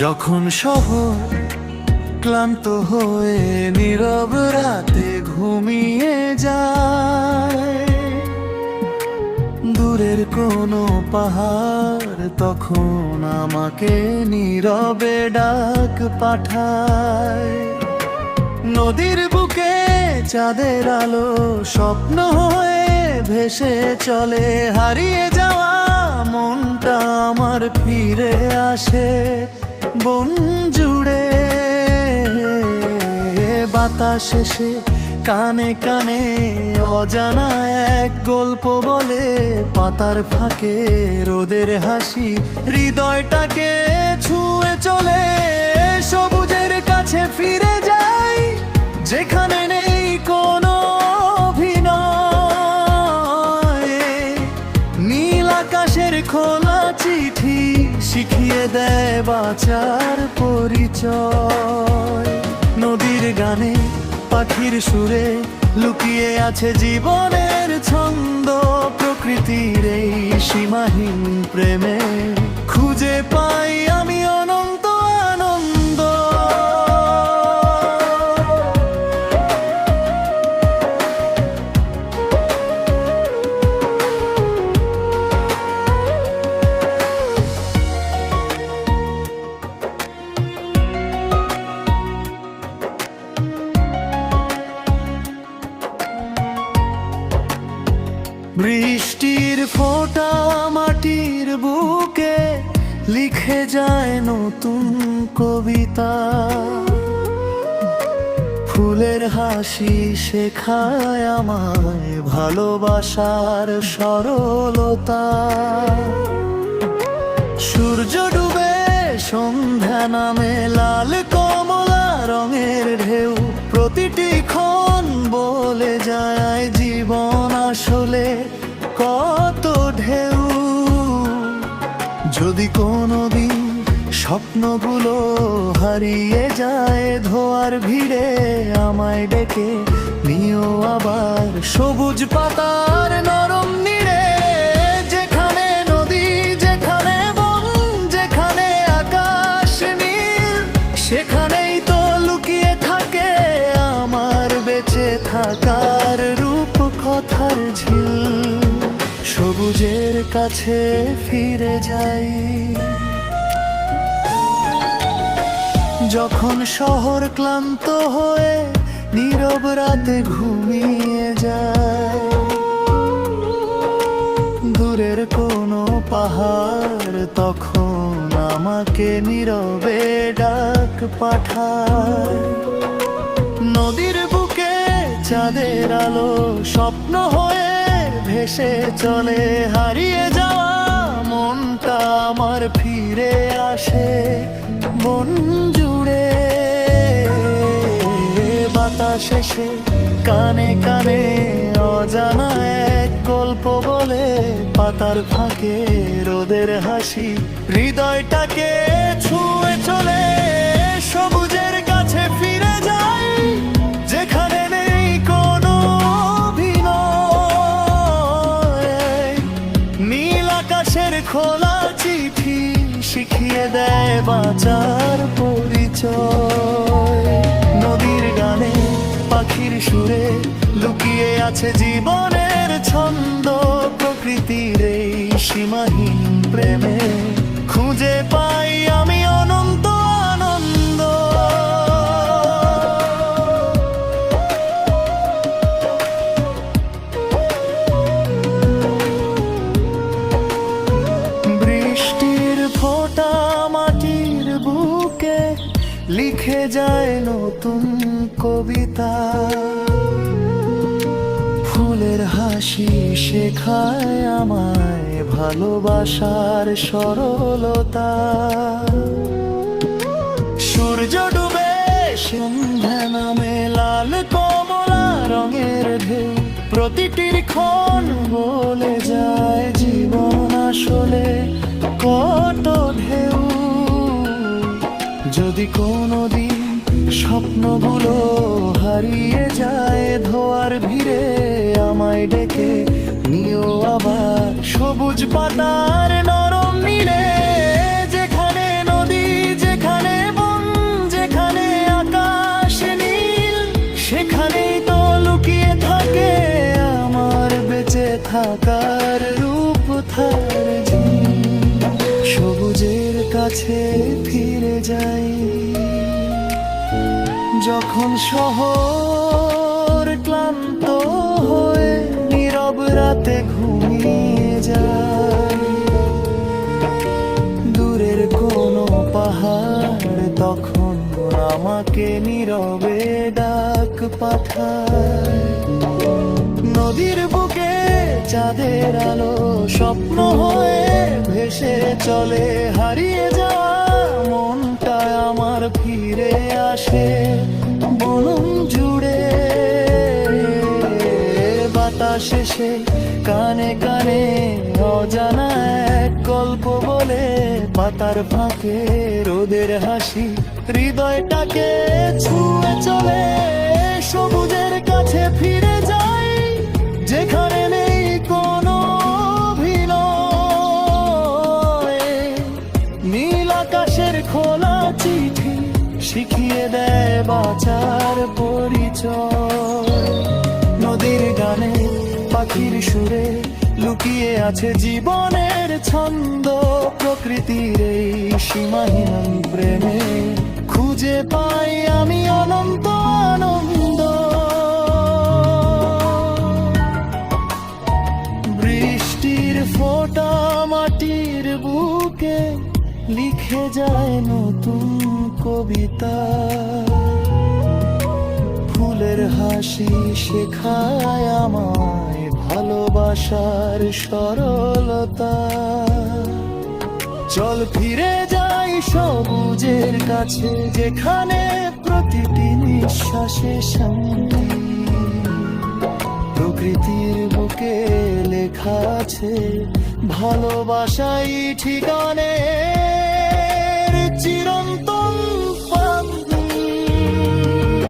যখন শহর ক্লান্ত হয়ে নীরব রাতে ঘুমিয়ে যায়, দূরের কোনো পাহাড় তখন আমাকে নীরবে ডাক পাঠায়। নদীর বুকে চাঁদের আলো স্বপ্ন হয়ে ভেসে চলে, হারিয়ে যাওয়া মনটা আমার ফিরে আসে বন জুড়ে। বাতাস এসে কানে কানে অজানা এক গল্প বলে, পাতার ফাঁকে রোদের হাসি হৃদয়টাকে ছুঁয়ে চলে। সবুজের কাছে ফিরে যাই যেখানে নেই কোনো অভিনয়। নীল আকাশের খোলা চিঠি শিখিয়ে দেয় বাঁচার পরিচয়। নদীর গানে পাখির সুরে লুকিয়ে আছে জীবনের ছন্দ। প্রকৃতির এই সীমাহীন প্রেমে খুঁজে পাই আমি অনন্ত আনন্দ। বৃষ্টির ফোঁটা মাটির বুকে লিখে যায় নতুন কবিতা। ফুলের হাসি শেখায় আমায় ভালোবাসার সরলতা। সূর্য ডুবে সন্ধ্যা নামে লাল কমলা রঙের ঢেউ, প্রতিটি ক্ষণ বলে যায় জীবন আসলে কত ঢেউ। যদি কোনোদিন স্বপ্নগুলো হারিয়ে যায় ধোয়ার ভিড়ে, আমায় ডেকে নিও আবার সবুজ পাতার নরম নীড়ে। যেখানে নদী, যেখানে বন, যেখানে আকাশ নীল, সেখানেই তো লুকিয়ে থাকে আমার বেঁচে থাকার রূপ কথার ঝিল। সবুজের কাছে ফিরে যাই যখন শহর ক্লান্ত হয়ে নীরব রাতে ঘুমিয়ে যায়। দূরের কোনো পাহাড় তখন আমাকে নীরবে ডাক পাঠায়। নদীর বুকে চাঁদের আলো স্বপ্ন হয়ে ভেসে চলে, হারিয়ে যাওয়া মনটা আমার ফিরে আসে বন জুড়ে। বাতাস এসে কানে কানে অজানা এক গল্প বলে, পাতার ফাঁকে রোদের হাসি হৃদয়টাকে ছুঁয়ে চলে। সবুজের কাছে ফিরে যাই যেখানে নেই কোনো অভিনয়। নীল আকাশের খোলা চিঠি শিখিয়ে দেয় বাঁচার পরিচয়। নদীর গানে পাখির সুরে লুকিয়ে আছে জীবনের ছন্দ। প্রকৃতির এই সীমাহীন প্রেমে খুঁজে পাই আমি অনন্ত আনন্দ। বৃষ্টির ফোঁটা মাটির বুকে লিখে যায় নতুন কবিতা। ফুলের হাসি শেখায় আমায় ভালোবাসার সরলতা। সূর্য ডুবে সন্ধ্যা নামে লাল কমলা রঙের ঢেউ, প্রতিটির ক্ষণ বলে যায় জীবন আসলে কত ঢেউ। যদি কোনোদিন স্বপ্নগুলো হারিয়ে যায় ধোয়ার ভিড়ে, আমায় ডেকে নিও আবার সবুজ পাতার নরম নীড়ে। যেখানে নদী, যেখানে যখন শহর ক্লান্ত হয়ে নীরব রাতে ঘুমিয়ে যায়, দূরের কোনো পাহাড় তখন আমাকে নীরবে ডাক পাঠায়। নদীর বুকে চাঁদের আলো স্বপ্ন হয়ে ভেসে চলে, হারিয়ে যাওয়া মনটা আমার ফিরে আসে বনম জুড়ে। বাতাস এসে কানে কানে অজানা এক গল্প বলে, পাতার ফাঁকে রোদের হাসি হৃদয়টাকে ছুঁয়ে চলে। সবুজের কাছে ফিরে যাই যেখানে নেই কোনো অভিনয়, নীল আকাশের খোলা চিঠি শিখিয়ে দেয় বাঁচার পরিচয়। নদীর গানে পাখির সুরে লুকিয়ে আছে জীবনের ছন্দ, প্রকৃতির এই সীমাহীন প্রেমে খুঁজে পাই আমি অনন্ত আনন্দ। বৃষ্টির ফোঁটা মাটির বুকে লিখে যায় নতুন কবিতা, ফুলের হাসি শেখায় আমায় ভালোবাসার সরলতা। চল ফিরে যাই সবুজের কাছে, যেখানে প্রতিটি নিঃশ্বাসে শান্তি। প্রকৃতির বুকে লেখা আছে ভালোবাসাই ঠিকানে।